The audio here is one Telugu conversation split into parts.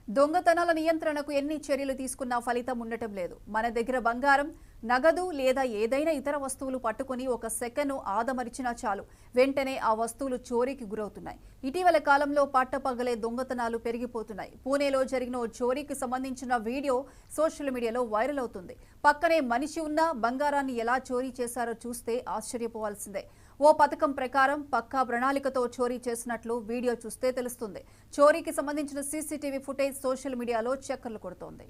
దొంగతనాల నియంత్రణకు ఎన్ని చర్యలు తీసుకున్నా ఫలితం ఉండటం లేదు. మన దగ్గర బంగారం, నగదు లేదా ఏదైనా ఇతర వస్తువులు పట్టుకుని ఒక సెకను ఆదమరిచినా చాలు, వెంటనే ఆ వస్తువులు చోరీకి గురవుతున్నాయి. ఇటీవల కాలంలో పట్టపగలే దొంగతనాలు పెరిగిపోతున్నాయి. పూణేలో జరిగిన ఓ చోరీకి సంబంధించిన వీడియో సోషల్ మీడియాలో వైరల్ అవుతుంది. పక్కనే మనిషి ఉన్నా బంగారాన్ని ఎలా చోరీ చేశారో చూస్తే ఆశ్చర్యపోవాల్సిందే. ఓ పథకం ప్రకారం పక్కా ప్రణాళికతో చోరీ చేసినట్లు వీడియో చూస్తే తెలుస్తుంది. చోరీకి సంబంధించిన సీసీటీవీ ఫుటేజ్ సోషల్ మీడియాలో చక్కర్లు కొడుతోంది.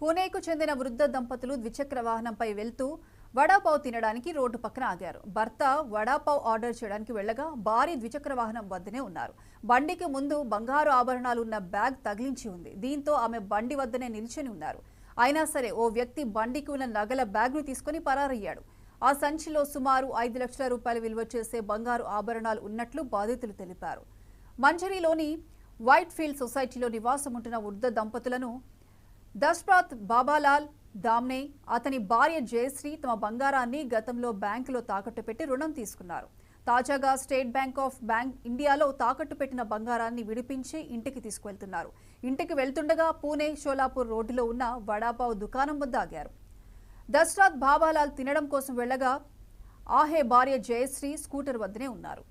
పూణేకు చెందిన వృద్ధ దంపతులు ద్విచక్ర వాహనంపై వెళ్తూ వడాపావ్ తినడానికి రోడ్డు పక్కన ఆగారు. భర్త వడాపావ్ ఆర్డర్ చేయడానికి వెళ్లగా భార్య ద్విచక్ర వాహనం వద్దనే ఉన్నారు. బండికి ముందు బంగారు ఆభరణాలు ఉన్న బ్యాగ్ తగిలించి ఉంది. దీంతో ఆమె బండి వద్దనే నిల్చొని ఉన్నారు. అయినా సరే ఓ వ్యక్తి బండికి ఉన్న నగల బ్యాగ్ను తీసుకుని పరారయ్యాడు. ఆ సంచిలో సుమారు 5 లక్షల రూపాయలు విలువ చేసే బంగారు ఆభరణాలు ఉన్నట్లు బాధితులు తెలిపారు. మంజరిలోని వైట్ ఫీల్డ్ సొసైటీలో నివాసం ఉంటున్న వృద్ధ దంపతులను దశరథ్ బాబాలాల్ దామ్నే, అతని భార్య జయశ్రీ తమ బంగారాన్ని గతంలో బ్యాంకులో తాకట్టు పెట్టి రుణం తీసుకున్నారు. తాజాగా స్టేట్ బ్యాంక్ ఆఫ్ ఇండియాలో తాకట్టు పెట్టిన బంగారాన్ని విడిపించి ఇంటికి తీసుకువెళ్తున్నారు. ఇంటికి వెళ్తుండగా పూణే షోలాపూర్ రోడ్డులో ఉన్న వడాపావ్ దుకాణం వద్ద ఆగారు. దశరథ్ బాబాలాల్ తినడం కోసం వెళ్లగా ఆహే భార్య జయశ్రీ స్కూటర్ వద్దనే ఉన్నారు.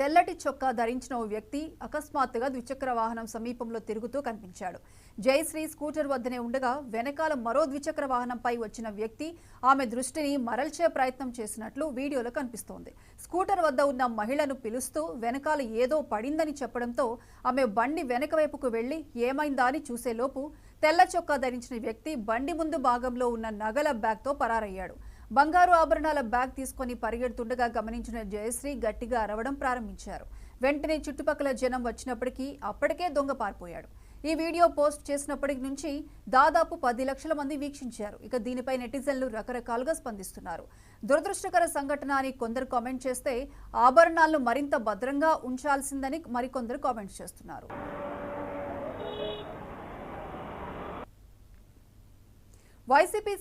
తెల్లటి చొక్కా ధరించిన ఓ వ్యక్తి అకస్మాత్తుగా ద్విచక్ర వాహనం సమీపంలో తిరుగుతూ కనిపించాడు. జయశ్రీ స్కూటర్ వద్దనే ఉండగా వెనకాల మరో ద్విచక్ర వాహనంపై వచ్చిన వ్యక్తి ఆమె దృష్టిని మరల్చే ప్రయత్నం చేసినట్లు వీడియోలో కనిపిస్తోంది. స్కూటర్ వద్ద ఉన్న మహిళను పిలుస్తూ వెనకాల ఏదో పడిందని చెప్పడంతో ఆమె బండి వెనక వైపుకు వెళ్లి ఏమైందా అని చూసేలోపు తెల్ల చొక్కా ధరించిన వ్యక్తి బండి ముందు భాగంలో ఉన్న నగల బ్యాగ్తో పరారయ్యాడు. బంగారు ఆభరణాల బ్యాగ్ తీసుకుని పరిగెడుతుండగా గమనించిన జయశ్రీ గట్టిగా అరవడం ప్రారంభించారు. వెంటనే చుట్టుపక్కల జనం వచ్చినప్పటికీ అప్పటికే దొంగ పారిపోయాడు. ఈ వీడియో పోస్ట్ చేసినప్పటి నుంచి దాదాపు 10 లక్షల మంది వీక్షించారు. ఇక దీనిపై నెటిజన్లు రకరకాలుగా స్పందిస్తున్నారు. దురదృష్టకర సంఘటన అని కొందరు కామెంట్ చేస్తే ఆభరణాలను మరింత భద్రంగా ఉంచాల్సిందని మరికొందరు కామెంట్ చేస్తున్నారు. వైసీపీ